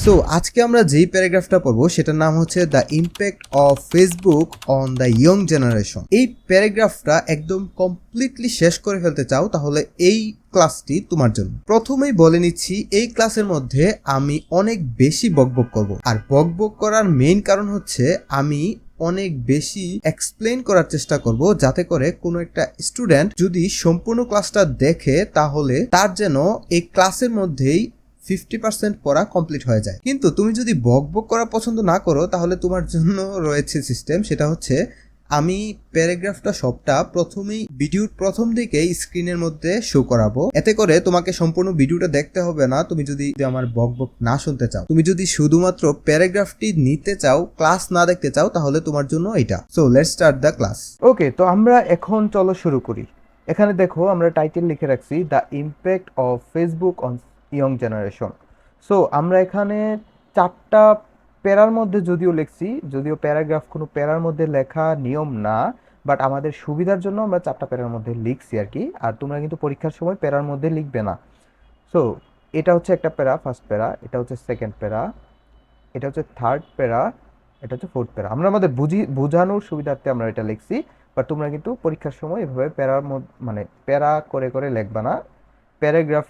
So আজকে আমরা যেই প্যারাগ্রাফটা পড়বো সেটার নাম হচ্ছে the impact of Facebook on the young generation. এই প্যারাগ্রাফটা একদম কমপ্লিটলি শেষ করে ফেলতে চাও তাহলে এই ক্লাসটি তোমার জন্য। প্রথমেই বলে নিচ্ছি, এই ক্লাসের মধ্যে আমি অনেক বেশি বকবক করব, আর বকবক করার মেইন কারণ হচ্ছে আমি অনেক বেশি এক্সপ্লেইন করার চেষ্টা করব, যাতে করে কোনো একটা স্টুডেন্ট যদি সম্পূর্ণ ক্লাসটা দেখে তাহলে তার যেন এই ক্লাসের মধ্যেই 50% পড়া কমপ্লিট হয়ে যায়। কিন্তু তুমি যদি বকবক করা পছন্দ না করো তাহলে তোমার জন্য রয়েছে সিস্টেম, সেটা হচ্ছে আমি প্যারাগ্রাফটা সবটা প্রথমেই ভিডিওর প্রথম দিকেই স্ক্রিনের মধ্যে শো করাবো। এতে করে তোমাকে সম্পূর্ণ ভিডিওটা দেখতে হবে না, তুমি যদি আমার বকবক না শুনতে চাও। তুমি যদি শুধুমাত্র প্যারাগ্রাফটি নিতে চাও, ক্লাস না দেখতে চাও, তাহলে তোমার জন্য এটা। So let's start the class. Okay, তো আমরা এখন চলো শুরু করি। এখানে দেখো আমরা টাইটেল লিখে রাখছি the impact of Facebook on young generation. So আমরা এখানে 4টা প্যারার মধ্যে যদিও লিখছি, যদিও প্যারাগ্রাফ কোনো প্যারার মধ্যে লেখা নিয়ম না, বাট আমাদের সুবিধার জন্য আমরা 4টা প্যারার মধ্যে লিখছি আর কি। আর তোমরা কিন্তু পরীক্ষার সময় প্যারার মধ্যে লিখবে না। সো এটা হচ্ছে একটা প্যারা, ফার্স্ট প্যারা, এটা হচ্ছে সেকেন্ড প্যারা, এটা হচ্ছে থার্ড প্যারা, এটা হচ্ছে ফোর্থ প্যারা। আমরা আমাদের বোঝানোর সুবিধার্থে আমরা এটা লিখছি, বাট তোমরা কিন্তু পরীক্ষার সময় এভাবে প্যারার মানে প্যারা করে করে লিখবা না। প্যারাগ্রাফ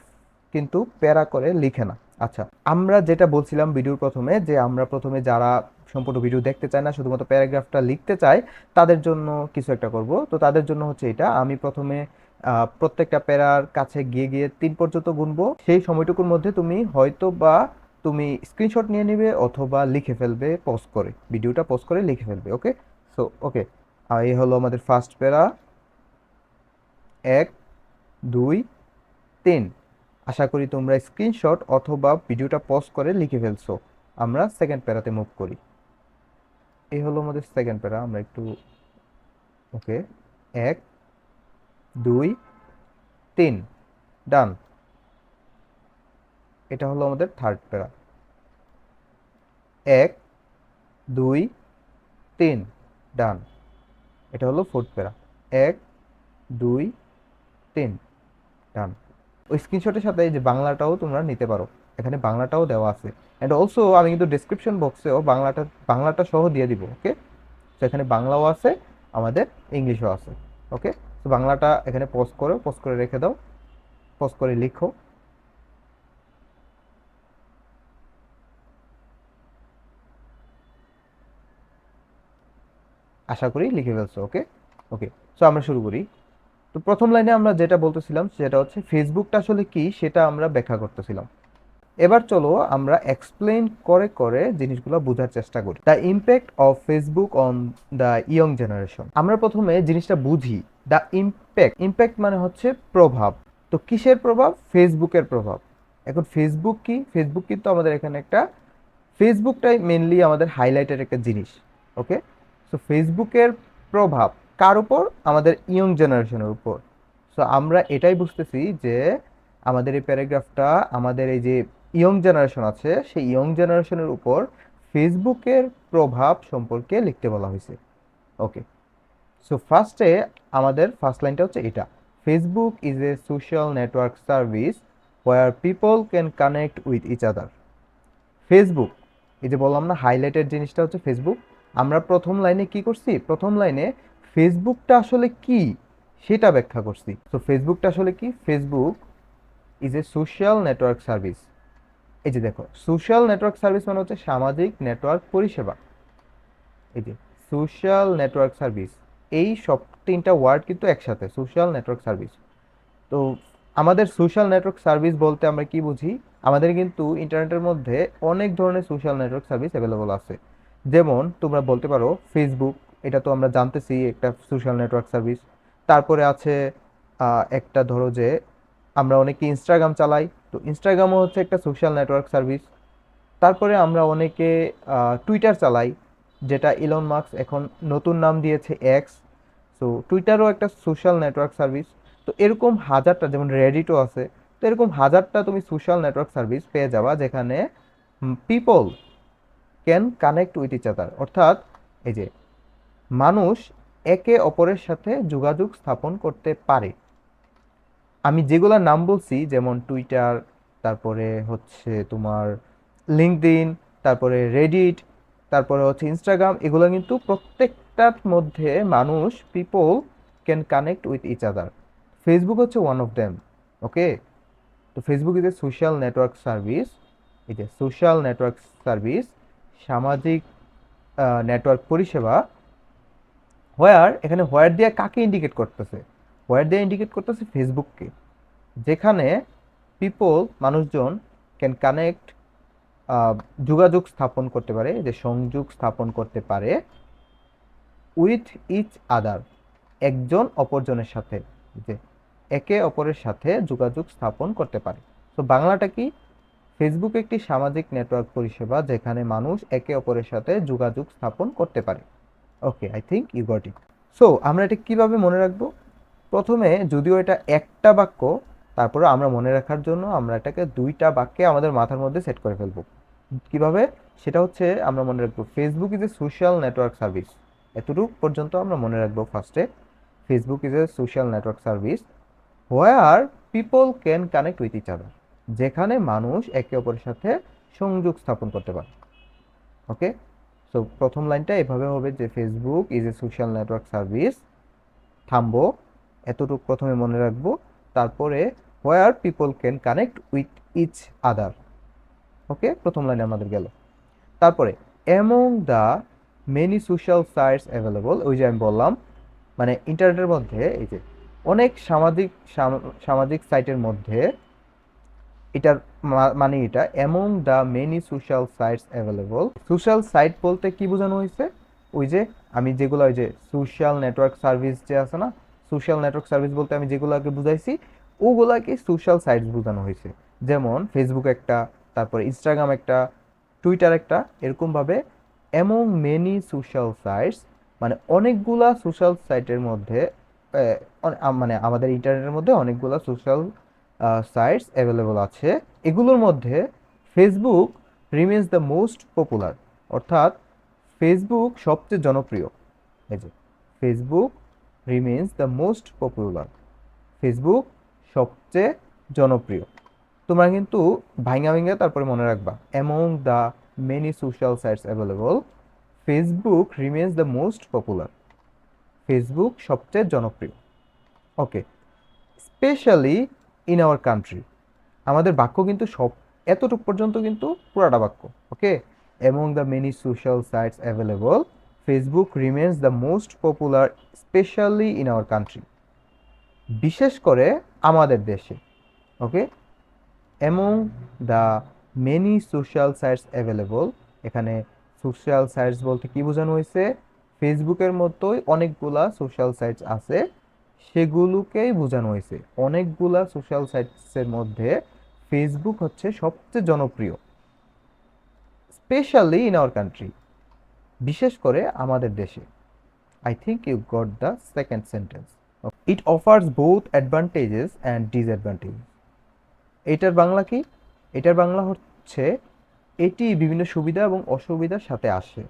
কিন্তু প্যারা করে লিখে না। আচ্ছা, আমরা যেটা বলছিলাম ভিডিওর প্রথমে, যে আমরা প্রথমে যারা সম্পূর্ণ ভিডিও দেখতে চায় না, শুধুমাত্র প্যারাগ্রাফটা লিখতে চায়, তাদের জন্য কিছু একটা করব। তো তাদের জন্য হচ্ছে এটা, আমি প্রথমে প্রত্যেকটা প্যারার কাছে গিয়ে গিয়ে 3 পর্যন্ত গুনবো। সেই সময়টুকুর মধ্যে তুমি হয়তো বা তুমি স্ক্রিনশট নিয়ে নিবে অথবা লিখে ফেলবে, পজ করে ভিডিওটা পজ করে লিখে ফেলবে। ওকে, সো ওকে, এই হলো আমাদের ফার্স্ট প্যারা, 1 2 3। আশা করি তোমরা স্ক্রিনশট অথবা ভিডিওটা পজ করে লিখে ফেলছো। আমরা সেকেন্ড প্যারাতে মুভ করি। এই হলো আমাদের সেকেন্ড প্যারা। আমরা একটু ওকে, 1 2 3, ডান। এটা হলো আমাদের থার্ড প্যারা, 1 2 3, ডান। এটা হলো ফোর্থ প্যারা, 1 2 3, ডান। ওই স্ক্রিনশটের সাথে এই যে বাংলাটাও তোমরা নিতে পারো, এখানে বাংলাটাও দেওয়া আছে। অ্যান্ড অলসো আমি কিন্তু ডেসক্রিপশন বক্সেও বাংলাটা সহ দিয়ে দিব। ওকে, তো এখানে বাংলাও আছে, আমাদের ইংলিশও আছে। ওকে, তো বাংলাটা এখানে পজ করে রেখে দাও, পজ করে লিখো। আশা করি লিখে ফেলছো। ওকে ওকে, সো আমরা শুরু করি। তো প্রথম লাইনে আমরা যেটা বলতেছিলাম সেটা হচ্ছে ফেসবুকটা আসলে কি সেটা আমরা ব্যাখ্যা করতেছিলাম। এবার চলো আমরা এক্সপ্লেইন করে করে জিনিসগুলো বোঝার চেষ্টা করি। The impact of Facebook on the young generation. আমরা প্রথমে জিনিসটা বুঝি। দ্য ইম্প্যাক্ট মানে হচ্ছে প্রভাব। তো কিসের প্রভাব? ফেসবুকের প্রভাব। এখন ফেসবুক কি? ফেসবুক কিন্তু আমাদের এখানে একটা, ফেসবুকটাই মেনলি আমাদের হাইলাইটের একটা জিনিস। ওকে, সো ফেসবুকের প্রভাব কার উপর? আমাদের ইয়ং জেনারেশনের উপর। সো আমরা এটাই বুঝতেছি যে আমাদের এই প্যারাগ্রাফটা আমাদের এই যে ইয়ং জেনারেশন আছে সেই ইয়ং জেনারেশনের উপর ফেসবুকের প্রভাব সম্পর্কে লিখতে বলা হয়েছে। ওকে, সো ফার্স্টে আমাদের ফার্স্ট লাইনটা হচ্ছে এটা, Facebook is a social network service where people can connect with each other. Facebook, এই যে বললাম না হাইলাইটেড জিনিসটা হচ্ছে ফেসবুক। আমরা প্রথম লাইনে কি করছি? প্রথম লাইনে ফেসবুকটা আসলে কি সেটা ব্যাখ্যা করছি। তো ফেসবুকটা আসলে কি? Facebook is a social network service. এই যে দেখো, সোশ্যাল নেটওয়ার্ক সার্ভিস মানে হচ্ছে সামাজিক নেটওয়ার্ক পরিষেবা। এই যে সোশ্যাল নেটওয়ার্ক সার্ভিস, এই সব 3টা ওয়ার্ড কিন্তু একসাথে, সোশ্যাল নেটওয়ার্ক সার্ভিস। তো আমাদের সোশ্যাল নেটওয়ার্ক সার্ভিস বলতে আমরা কি বুঝি? আমাদের কিন্তু ইন্টারনেটের মধ্যে অনেক ধরনের সোশ্যাল নেটওয়ার্ক সার্ভিস অ্যাভেলেবল আছে। যেমন তোমরা বলতে পারো ফেসবুক, এটা তো আমরা জানতেছি একটা সোশ্যাল নেটওয়ার্ক সার্ভিস। তারপরে আছে একটা ধরো যে আমরা অনেকে ইনস্টাগ্রাম চালাই, তো ইনস্টাগ্রামও হচ্ছে একটা সোশ্যাল নেটওয়ার্ক সার্ভিস। তারপরে আমরা অনেকে টুইটার চালাই, যেটা ইলন মাস্ক এখন নতুন নাম দিয়েছে এক্স। সো টুইটারও একটা সোশ্যাল নেটওয়ার্ক সার্ভিস। তো এরকম হাজারটা, যেমন রেডিটও আছে, তো এরকম হাজারটা তুমি সোশ্যাল নেটওয়ার্ক সার্ভিস পেয়ে যাবা যেখানে people can connect with each other, অর্থাৎ এই যে মানুষ একে অপরের সাথে যোগাযোগ স্থাপন করতে পারে। আমি যেগুলোর নাম বলছি যেমন টুইটার, তারপরে হচ্ছে তোমার লিঙ্কডইন, তারপরে রেডিট, তারপরে হচ্ছে ইনস্টাগ্রাম, এগুলো কিন্তু প্রত্যেকটার মধ্যে মানুষ people can connect with each other. Facebook হচ্ছে ওয়ান অফ দেম। ওকে, তো Facebook is a social network service, এই যে সোশ্যাল নেটওয়ার্ক সার্ভিস, সামাজিক নেটওয়ার্ক পরিষেবা। এখানে হোয়ার দিয়ে কাকে ইন্ডিকেট করতেছে? হোয়ার দিয়ে ইন্ডিকেট করতেছে ফেসবুককে, যেখানে পিপল, মানুষজন, ক্যান কানেক্ট, যোগাযোগ স্থাপন করতে পারে, যে সংযোগ স্থাপন করতে পারে উইথ ইচ আদার, একজন অপরজনের সাথে, যে একে অপরের সাথে যোগাযোগ স্থাপন করতে পারে। তো বাংলাটা কি? ফেসবুক একটি সামাজিক নেটওয়ার্ক পরিষেবা যেখানে মানুষ একে অপরের সাথে যোগাযোগ স্থাপন করতে পারে। Okay, I think you got it. So আমরা এটা কিভাবে মনে রাখবো? প্রথমে যদিও এটা একটা বাক্য, তারপরে আমরা মনে রাখার জন্য আমরা এটাকে দুইটা বাক্যে আমাদের মাথার মধ্যে সেট করে ফেলবো। কিভাবে? সেটা হচ্ছে আমরা মনে রাখবো Facebook is a social network service, এতটুকু পর্যন্ত আমরা মনে রাখবো ফার্স্টে। Facebook is a social network service where people can connect with each other, যেখানে মানুষ একে অপরের সাথে সংযোগ স্থাপন করতে পারে। ওকে, সো প্রথম লাইনটা এভাবে হবে যে Facebook is a social network service, থামবো, এতটুকু প্রথমে মনে রাখবো, তারপরে where people can connect with each other. Okay, প্রথম লাইনে আমাদের গেল। তারপরে among the many social sites available, ওই যে আমি বললাম মানে ইন্টারনেটের মধ্যে এই যে অনেক সামাজিক সাইটের মধ্যে, এটার মানে এটা among the many social sites available. Social site বলতে কি বোঝানো হয়েছে? ওই যে আমি যেগুলো, ওই যে সোশ্যাল নেটওয়ার্ক সার্ভিস যে আছে না, সোশ্যাল নেটওয়ার্ক সার্ভিস বলতে আমি যেগুলোকে বুঝাইছি ওগুলাকে সোশ্যাল সাইটস বোঝানো হয়েছে। যেমন ফেসবুক একটা, তারপরে ইনস্টাগ্রাম একটা, টুইটার একটা, এরকমভাবে অ্যামং মেনি সোশ্যাল সাইটস মানে অনেকগুলা সোশ্যাল সাইটের মধ্যে, মানে আমাদের ইন্টারনেটের মধ্যে অনেকগুলা সোশ্যাল সাইটস অ্যাভেলেবল আছে। এগুলোর মধ্যে Facebook remains the most popular, অর্থাৎ ফেসবুক সবচেয়ে জনপ্রিয়। এই যে Facebook remains the most popular, Facebook সবচেয়ে জনপ্রিয়। তোমরা কিন্তু ভাইঙ্গা ভাইঙ্গা তারপরে মনে রাখবা, among the many social sites available Facebook remains the most popular, Facebook সবচেয়ে জনপ্রিয়। Okay, specially in our country, আমাদের বাক্য কিন্তু সব এতটুকু পর্যন্ত কিন্তু পুরাটা বাক্য। Okay, among the many social sites available Facebook remains the most popular specially in our country, বিশেষ করে আমাদের দেশে। Okay, among the many social sites available, এখানে সোশ্যাল সাইটস বলতে কি বোঝানো হয়েছে? ফেসবুকের মতোই অনেকগুলা সোশ্যাল সাইটস আছে, সেগুলোকেই বোঝানো হয়েছে। অনেকগুলা সোশ্যাল সাইটসের মধ্যে ফেসবুক হচ্ছে সবচেয়ে জনপ্রিয়, স্পেশালি ইন আওয়ার কান্ট্রি, বিশেষ করে আমাদের দেশে। I think you got the second sentence. It offers both advantages and disadvantages. এটার বাংলা কি? এটার বাংলা হচ্ছে এটি বিভিন্ন সুবিধা এবং অসুবিধার সাথে আসে,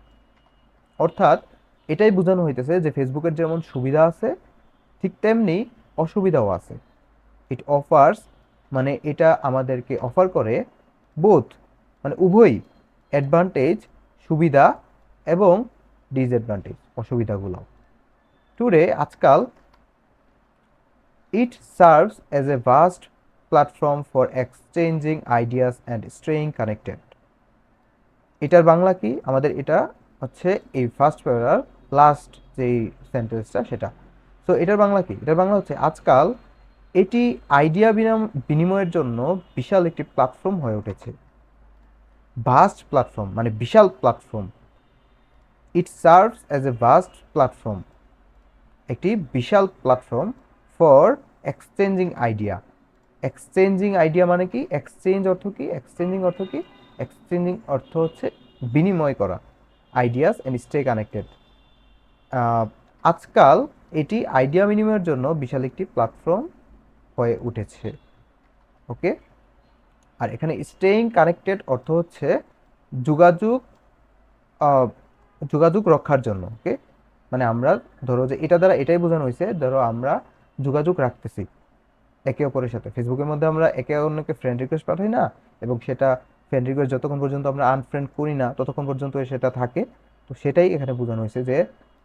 অর্থাৎ এটাই বোঝানো হইতেছে যে ফেসবুকের যেমন সুবিধা আছে ঠিক তেমনি অসুবিধাও আছে। ইট অফার্স মানে এটা আমাদেরকে অফার করে, বোথ মানে উভয়ই, অ্যাডভান্টেজ সুবিধা এবং ডিসঅ্যাডভান্টেজ অসুবিধাগুলো। টুডে আজকাল ইট serves as a vast platform for exchanging ideas and staying connected. এটার বাংলা কি? আমাদের এটা হচ্ছে এই ফার্স্ট প্যারার লাস্ট যেই সেন্টেন্সটা সেটা। সো এটার বাংলা কি? এটার বাংলা হচ্ছে আজকাল এটি আইডিয়া বিনিময়ের জন্য বিশাল একটি প্ল্যাটফর্ম হয়ে উঠেছে। ভাস্ট প্ল্যাটফর্ম মানে বিশাল platform. It serves as a vast platform, একটি বিশাল platform for exchanging idea. Exchanging idea মানে কি? এক্সচেঞ্জ অর্থ কি? এক্সচেঞ্জিং অর্থ কি? এক্সচেঞ্জিং অর্থ হচ্ছে বিনিময় করা, আইডিয়াস অ্যান্ড স্টে কানেক্টেড। আজকাল এটি আইডিয়া বিনিময়ের জন্য বিশাল একটি প্ল্যাটফর্ম হয়ে উঠেছে। ওকে, আর এখানে স্টেইং কানেক্টেড অর্থ হচ্ছে যোগাযোগ যোগাযোগ রক্ষার জন্য। ওকে, মানে আমরা ধরো যে এটা দ্বারা এটাই বোঝানো হয়েছে, ধরো আমরা যোগাযোগ রাখতেছি একে অপরের সাথে। ফেসবুকের মধ্যে আমরা একে অন্যকে ফ্রেন্ড রিকোয়েস্ট পাঠাই না, এবং সেটা ফ্রেন্ড রিকোয়েস্ট যতক্ষণ পর্যন্ত আমরা আনফ্রেন্ড করি না ততক্ষণ পর্যন্ত সেটা থাকে। তো সেটাই এখানে বোঝানো হয়েছে যে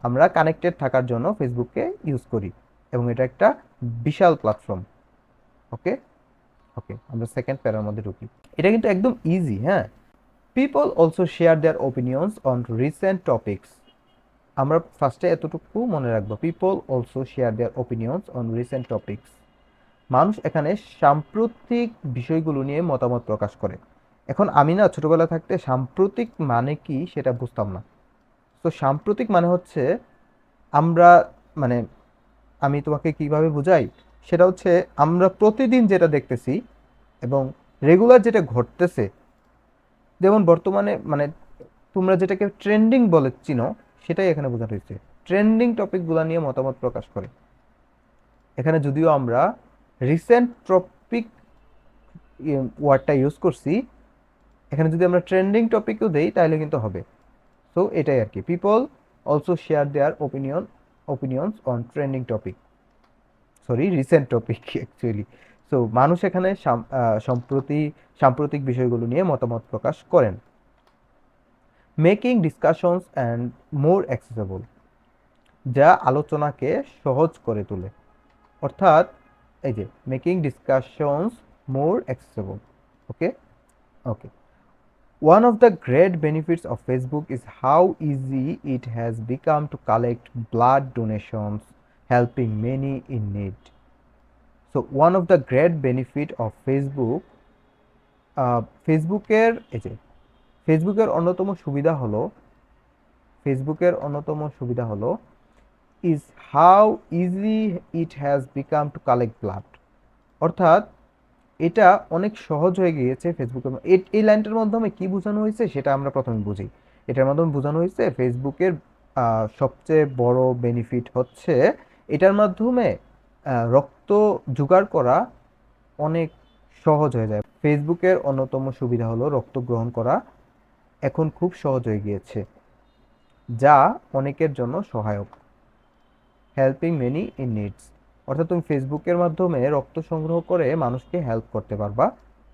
আমরা কানেক্টেড থাকার জন্য ফেসবুককে ইউজ করি এবং এটা একটা বিশাল প্ল্যাটফর্ম। ওকে ওকে, আমরা সেকেন্ড প্যারার মধ্যে ঢুকি। এটা কিন্তু একদম ইজি, হ্যাঁ। People also share there opinions on recent topics. আমরা ফার্স্টে এতটুকু মনে রাখবো, people also share there opinions on recent topics. মানুষ এখানে সাম্প্রতিক বিষয়গুলো নিয়ে মতামত প্রকাশ করে। এখন আমি না ছোটবেলা থাকতে সাম্প্রতিক মানে কি সেটা বুঝতাম না। তো সাম্প্রতিক মানে হচ্ছে আমরা, মানে আমি তোমাকে কিভাবে বুঝাই, সেটা হচ্ছে আমরা প্রতিদিন যেটা দেখতেছি এবং রেগুলার যেটা ঘটতেছে। যেমন বর্তমানে মানে তোমরা যেটাকে ট্রেন্ডিং বলে চিনো, সেটাই এখানে বোঝানো হয়েছে। ট্রেন্ডিং টপিকগুলো নিয়ে মতামত প্রকাশ করে। এখানে যদিও আমরা রিসেন্ট টপিক ওয়ার্ডটা ইউজ করছি, এখানে যদি আমরা ট্রেন্ডিং টপিকও দেই তাহলে কিন্তু হবে। সো এটাই আর কি, people also share there opinions on trending topic, sorry recent topic actually. So মানুষ এখানে সাম্প্রতিক বিষয়গুলো নিয়ে মতামত প্রকাশ করেন। Making discussions and more accessible, যা আলোচনাকে সহজ করে তোলে। অর্থাৎ এই যে making discussions more accessible. Okay okay, one of the great benefits of Facebook is how easy it has become to collect blood donations, helping many in need. So one of the great benefit of Facebook, ফেসবুকের এই যে ফেসবুকের অন্যতম সুবিধা হলো, ফেসবুকের অন্যতম সুবিধা হলো is how easy it has become to collect blood। অর্থাৎ এটা অনেক সহজ হয়ে গিয়েছে ফেসবুকের। এই লাইনটার মাধ্যমে কি বোঝানো হয়েছে সেটা আমরা প্রথমে বুঝি। এটার মাধ্যমে বোঝানো হয়েছে ফেসবুকের সবচেয়ে বড় বেনিফিট হচ্ছে এটার মাধ্যমে রক্ত জোগাড় করা অনেক সহজ হয়ে যায়। ফেসবুকের অন্যতম সুবিধা হলো রক্ত গ্রহণ করা এখন খুব সহজ হয়ে গিয়েছে, যা অনেকের জন্য সহায়ক। হেল্পিং মেনি ইন নিডস, অর্থাৎ তুমি ফেসবুকের মাধ্যমে রক্ত সংগ্রহ করে মানুষকে হেল্প করতে পারবা,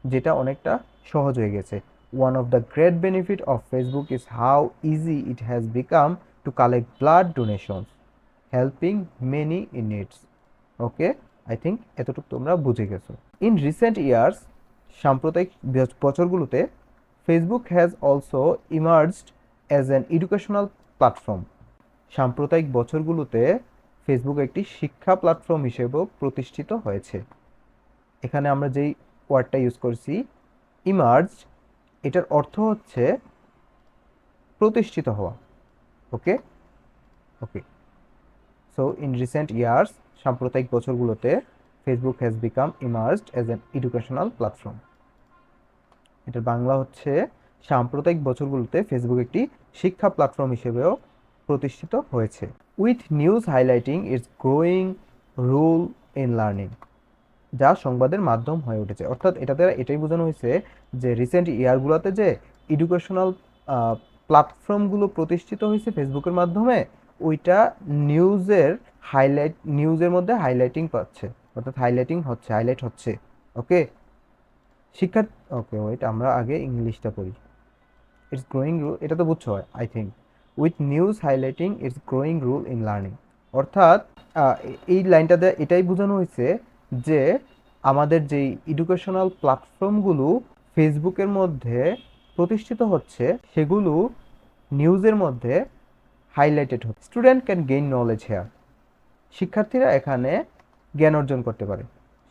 যেটা অনেকটা সহজ হয়ে গেছে। One of the great benefit of Facebook is how easy it has become to collect blood donations, helping many in needs. Okay, I think এতটুকু তোমরা বুঝে গেছো। ইন রিসেন্ট ইয়ার্স, সাম্প্রতিক বছরগুলোতে, Facebook has also emerged as an educational platform. সাম্প্রতিক বছরগুলোতে Facebook একটি শিক্ষা প্ল্যাটফর্ম হিসেবেও প্রতিষ্ঠিত হয়েছে। এখানে আমরা যেই ওয়ার্ডটা ইউজ করছি ইমার্জ, এটার অর্থ হচ্ছে প্রতিষ্ঠিত হওয়া। ওকে ওকে, সো ইন রিসেন্ট ইয়ার্স, সাম্প্রতিক বছরগুলোতে, Facebook has become emerged as an educational platform. এটার বাংলা হচ্ছে সাম্প্রতিক বছরগুলোতে ফেসবুক একটি শিক্ষা প্ল্যাটফর্ম হিসেবেও প্রতিষ্ঠিত হয়েছে। With news highlighting its growing role in learning, যা সংবাদের মাধ্যম হয়ে উঠেছে। অর্থাৎ এটা দ্বারা এটাই বোঝানো হয়েছে যে রিসেন্ট ইয়ারগুলোতে যে এডুকেশনাল প্ল্যাটফর্মগুলো প্রতিষ্ঠিত হয়েছে ফেসবুকের মাধ্যমে, ওইটা নিউজের মধ্যে হাইলাইটিং পাচ্ছে, অর্থাৎ হাইলাইট হচ্ছে। ওকে, শিক্ষার ওকে ওয়েট, আমরা আগে ইংলিশটা পড়ি। ইটস গ্রোয়িং রুল, এটা তো বুঝছো I think. With news highlighting its growing rule in learning, অর্থাৎ এই লাইনটাতে এটাই বোঝানো হয়েছে যে আমাদের যেই এডুকেশনাল প্ল্যাটফর্মগুলো ফেসবুকের মধ্যে প্রতিষ্ঠিত হচ্ছে সেগুলো নিউজের মধ্যে হাইলাইটেড হচ্ছে। Student can gain knowledge here, শিক্ষার্থীরা এখানে জ্ঞান অর্জন করতে পারে,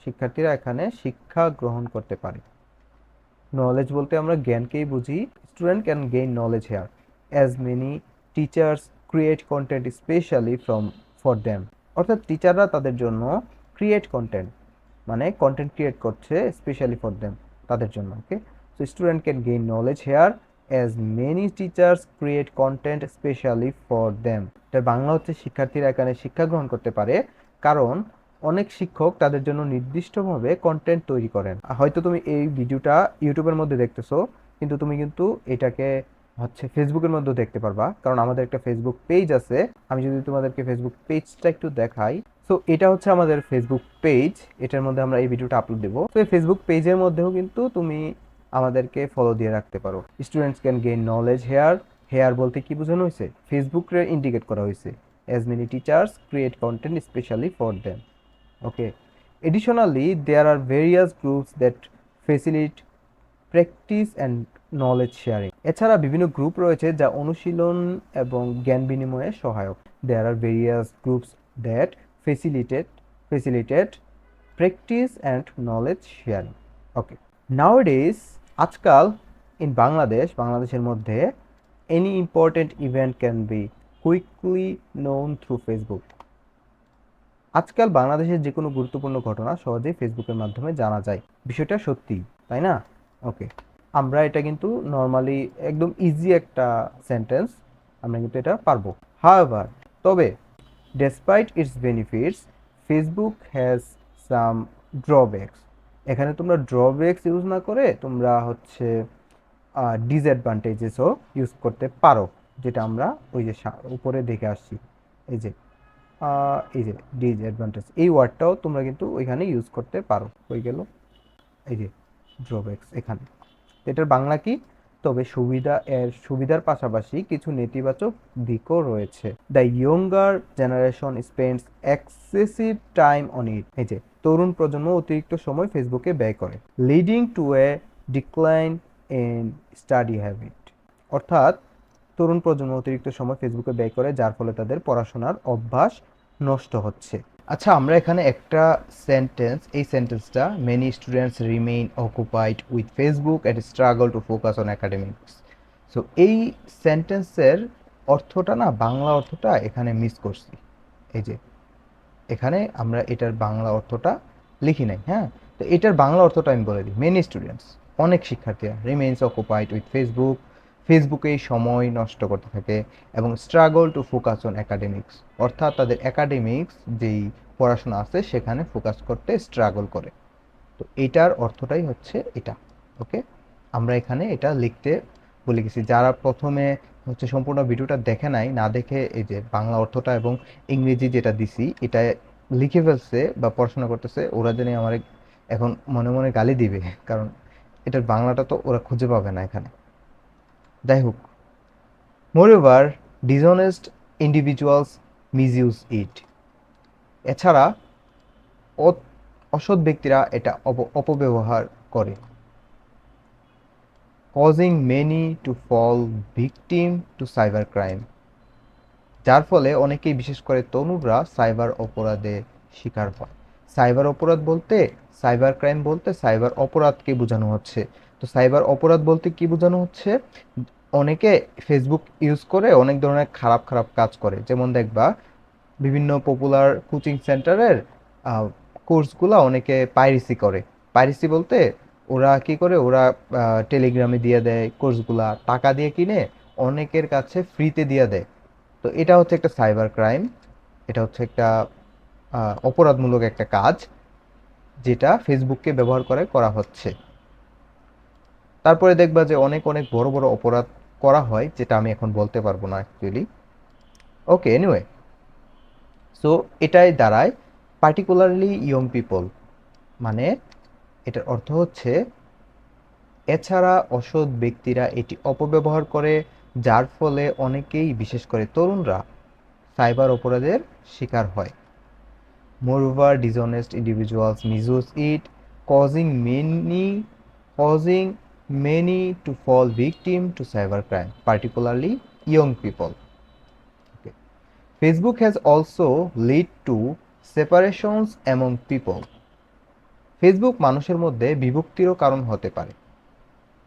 শিক্ষার্থীরা এখানে শিক্ষা গ্রহণ করতে পারে। নলেজ বলতে আমরা জ্ঞানকেই বুঝি। Student can gain knowledge here as many teachers create content specially for them, অর্থাৎ টিচাররা তাদের জন্য ক্রিয়েট কন্টেন্ট, মানে কন্টেন্ট ক্রিয়েট করছে স্পেশালি ফর দেম, তাদের জন্য। Okay, so student can gain knowledge here as many teachers create content specially for them. এটার বাংলা হচ্ছে শিক্ষার্থীরা এখানে শিক্ষা গ্রহণ করতে পারে কারণ অনেক শিক্ষক তাদের জন্য নির্দিষ্টভাবে কন্টেন্ট তৈরি করেন। হয়তো তুমি এই ভিডিওটা ইউটিউবের মধ্যে দেখতেছো, কিন্তু তুমি কিন্তু এটাকে হচ্ছে ফেসবুকের মধ্যে দেখতে পারবা, কারণ আমাদের একটা ফেসবুক পেজ আছে। আমি যদি তোমাদেরকে ফেসবুক পেজটা একটু দেখাই, সো এটা হচ্ছে আমাদের ফেসবুক পেজ, এটার মধ্যে আমরা এই ভিডিওটা আপলোড দেবো। তো এই ফেসবুক পেজের মধ্যেও কিন্তু তুমি আমাদেরকে ফলো দিয়ে রাখতে পারো। Students can gain knowledge here. Here বলতে কি বোঝানো হয়েছে? ফেসবুকে ইন্ডিকেট করা হয়েছে। As many teachers create content specially for them. Okay, additionally there are various groups that facilitate practice and knowledge sharing. এছাড়া বিভিন্ন গ্রুপ রয়েছে যা অনুশীলন এবং জ্ঞান বিনিময়ে সহায়ক। There are various groups that facilitate practice and knowledge sharing. Okay, nowadays আজকাল ইন বাংলাদেশের মধ্যে any important event can be quickly known through Facebook. আজকাল বাংলাদেশের যে কোনো গুরুত্বপূর্ণ ঘটনা সহজেই ফেসবুকের মাধ্যমে জানা যায়। বিষয়টা সত্যি, তাই না? ওকে, আমরা এটা কিন্তু নর্মালি একদম ইজি একটা সেন্টেন্স, আমরা কিন্তু এটা পারবো। হাউএভার, তবে despite it's benefits Facebook has some drawbacks. এখানে তোমরা ড্রব্যাকস ইউজ না করে তোমরা হচ্ছে ডিসঅ্যাডভান্টেজেসও ইউজ করতে পারো, যেটা আমরা ওই যে উপরে দেখে আসছি। এই যে ডিসঅ্যাডভান্টেজ, এই ওয়ার্ডটাও তোমরা কিন্তু ওইখানে ইউজ করতে পারো। হয়ে গেল এই যে ড্রব্যাকস এখানে। এটার বাংলা কি? তবে সুবিধার পাশাপাশি কিছু নেতিবাচক দিকও রয়েছে। The younger generation spends excessive time on it. এই যে তরুণ প্রজন্ম অতিরিক্ত সময় ফেসবুকে ব্যয় করে। Leading to A decline in study habit. অর্থাৎ তরুণ প্রজন্ম অতিরিক্ত সময় ফেসবুকে ব্যয় করে, যার ফলে তাদের পড়াশোনার অভ্যাস নষ্ট হচ্ছে। আচ্ছা, আমরা এখানে একটা এই সেন্টেন্সটা many students remain occupied with Facebook and struggle to focus on academics. So এই সেন্টেন্সের অর্থটা না, বাংলা অর্থটা এখানে মিস করছি। এই যে এখানে আমরা এটার বাংলা অর্থটা লিখি নাই। হ্যাঁ, তো এটার বাংলা অর্থটা আমি বলে দিই। মেনি স্টুডেন্টস, অনেক শিক্ষার্থীরা, রিমেইনস অকুপাইড উইথ ফেসবুকেই সময় নষ্ট করতে থাকে, এবং struggle to focus on academics, অর্থাৎ তাদের একাডেমিক্স যেই পড়াশোনা আছে সেখানে ফোকাস করতে স্ট্রাগল করে। তো এটার অর্থটাই হচ্ছে এটা। ওকে, আমরা এখানে এটা লিখতে বলে গেছি। যারা প্রথমে হচ্ছে সম্পূর্ণ ভিডিওটা দেখে নাই, না দেখে এই যে বাংলা অর্থটা এবং ইংরেজি যেটা দিছি এটা লিখে ফেলছে বা পড়াশোনা করতেছে, ওরা জানি আমার এখন মনে মনে গালি দিবে, কারণ এটার বাংলাটা তো ওরা খুঁজে পাবে না এখানে। যাই হোক, moreover dishonest individuals misuse it. এছাড়া অসৎ ব্যক্তিরা এটা অপব্যবহার করে। Causing many to fall victim to cyber crime. যার ফলে অনেকেই, বিশেষ করে তরুণরা, সাইবার অপরাধে শিকার হয়। সাইবার অপরাধ বলতে, সাইবার ক্রাইম বলতে সাইবার অপরাধকে বোঝানো হচ্ছে। তো সাইবার অপরাধ বলতে কি বোঝানো হচ্ছে? অনেকে ফেসবুক ইউজ করে অনেক ধরনের খারাপ খারাপ কাজ করে। যেমন দেখবা বিভিন্ন পপুলার কোচিং সেন্টারের কোর্সগুলো অনেকে পাইরেসি করে। পাইরেসি বলতে ওরা কি করে, ওরা টেলিগ্রামে দিয়ে দেয় কোর্সগুলা, টাকা দিয়ে কিনে অনেকের কাছে ফ্রিতে দিয়ে দেয়। তো এটা হচ্ছে একটা সাইবার ক্রাইম, এটা হচ্ছে একটা অপরাধমূলক একটা কাজ, যেটা ফেসবুককে ব্যবহার করে করা হচ্ছে। তারপরে দেখবা যে অনেক অনেক বড় বড় অপরাধ করা হয়, যেটা আমি এখন বলতে পারবো না অ্যাকচুয়ালি। ওকে, এনিওয়ে, সো এটাই দাঁড়ায় পার্টিকুলারলি ইয়ং পিপল, মানে এটার অর্থ হচ্ছে এছাড়া অসৎ ব্যক্তিরা এটি অপব্যবহার করে, যার ফলে অনেকেই, বিশেষ করে তরুণরা, সাইবার অপরাধের শিকার হয়। Moreover, dishonest individuals misuse it, causing many to fall victim to cybercrime, particularly young people. Okay. Facebook has also led to separations among people. Facebook মানুষের মধ্যে বিভক্তিরও কারণ হতে পারে,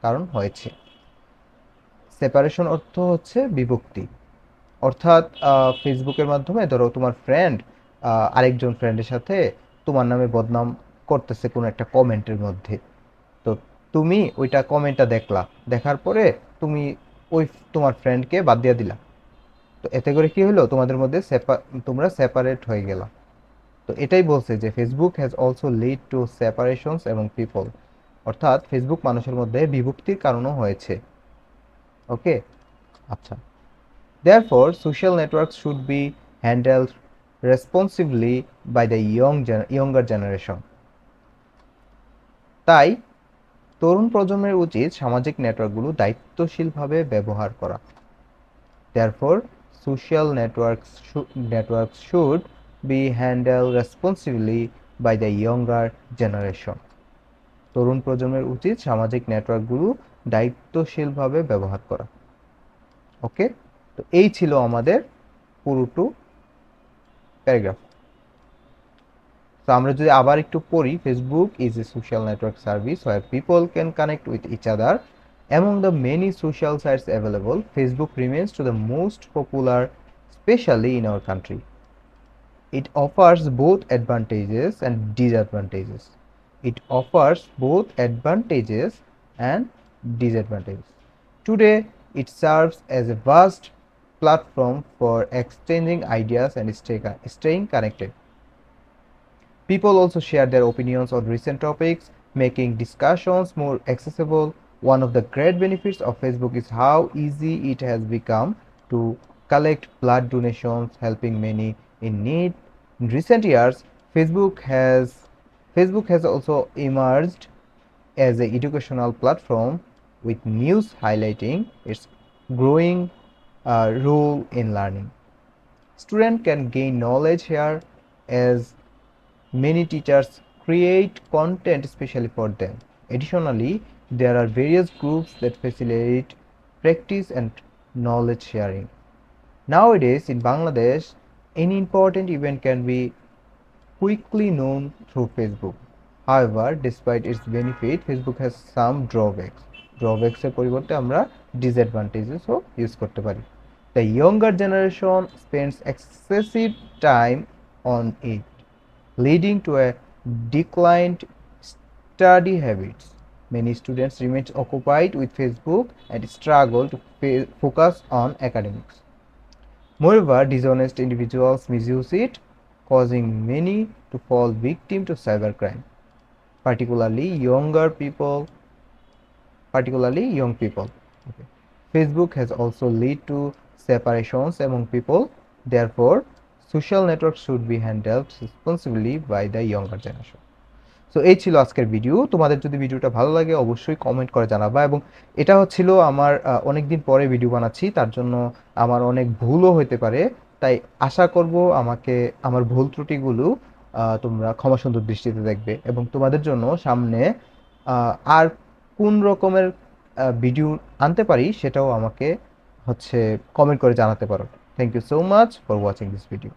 কারণ হয়েছে। সেপারেশন অর্থ হচ্ছে বিভক্তি, অর্থাৎ ফেসবুকের মাধ্যমে ধরো তোমার ফ্রেন্ড আরেকজন ফ্রেন্ডের সাথে তোমার নামে বদনাম করতেছে কোনো একটা কমেন্টের মধ্যে। তো তুমি ওইটা কমেন্টটা দেখলা, দেখার পরে তুমি ওই তোমার ফ্রেন্ডকে বাদ দিয়ে দিলা। তো এতে করে কি হলো, তোমাদের মধ্যে তোমরা সেপারেট হয়ে গেলা। তো এটাই বলছে যে Facebook has also lead to সেপারেশনস এবং পিপল, অর্থাৎ ফেসবুক মানুষের মধ্যে বিভক্তির কারণও হয়েছে। ওকে, আচ্ছা। Therefore, social networks should be handled responsibly by the younger generation. তাই তরুণ প্রজন্মের উচিত সামাজিক নেটওয়ার্কগুলো দায়িত্বশীলভাবে ব্যবহার করা। Therefore, social networks should be handled responsibly by the younger generation. তরুণ প্রজন্মের উচিত সামাজিক নেটওয়ার্কগুলো দায়িত্বশীলভাবে ব্যবহার করা। ওকে, তো এই ছিল আমাদের পুরোটো প্যারাগ্রাফ। তো আমরা যদি আবার একটু পড়ি, Facebook is a social network service where people can connect with each other. Among the many social sites available, Facebook remains to the most popular, especially in our country. It offers both advantages and disadvantages. It offers both advantages and disadvantages. Today, it serves as a vast platform for exchanging ideas and staying connected. People also share their opinions on recent topics, making discussions more accessible. One of the great benefits of Facebook is how easy it has become to collect blood donations, helping many in need. In recent years, Facebook has also emerged as an educational platform, with news highlighting its growing role in learning. Students can gain knowledge here, as many teachers create content especially for them. Additionally, there are various groups that facilitate practice and knowledge sharing. Nowadays, in Bangladesh, any important event can be quickly known through Facebook. However, despite its benefit, Facebook has some drawbacks. Drawbacks এর পরিবর্তে আমরা disadvantagesও use করতে পারি। The younger generation spends excessive time on it, leading to a declined study habits. Many students remain occupied with Facebook and struggle to focus on academics. Moreover, dishonest individuals misuse it, causing many to fall victim to cybercrime, particularly young people. Okay. Facebook has also led to separations among people. Therefore, social networks should be handled responsibly by the younger generation. So এই ছিল আজকের video. তোমাদের যদি ভিডিওটা ভালো লাগে অবশ্যই comment করে জানাবা। এবং এটা হচ্ছিল আমার অনেক দিন পরে ভিডিও বানাচ্ছি, তার জন্য আমার অনেক ভুলও হতে পারে। তাই আশা করব আমাকে আমার ভুল ত্রুটিগুলো তোমরা ক্ষমাসুন্দর দৃষ্টিতে দেখবে, এবং তোমাদের জন্য সামনে আর কোন রকমের ভিডিও আনতে পারি সেটাও আমাকে কমেন্ট করে জানাতে পারো। Thank you so much for watching this video.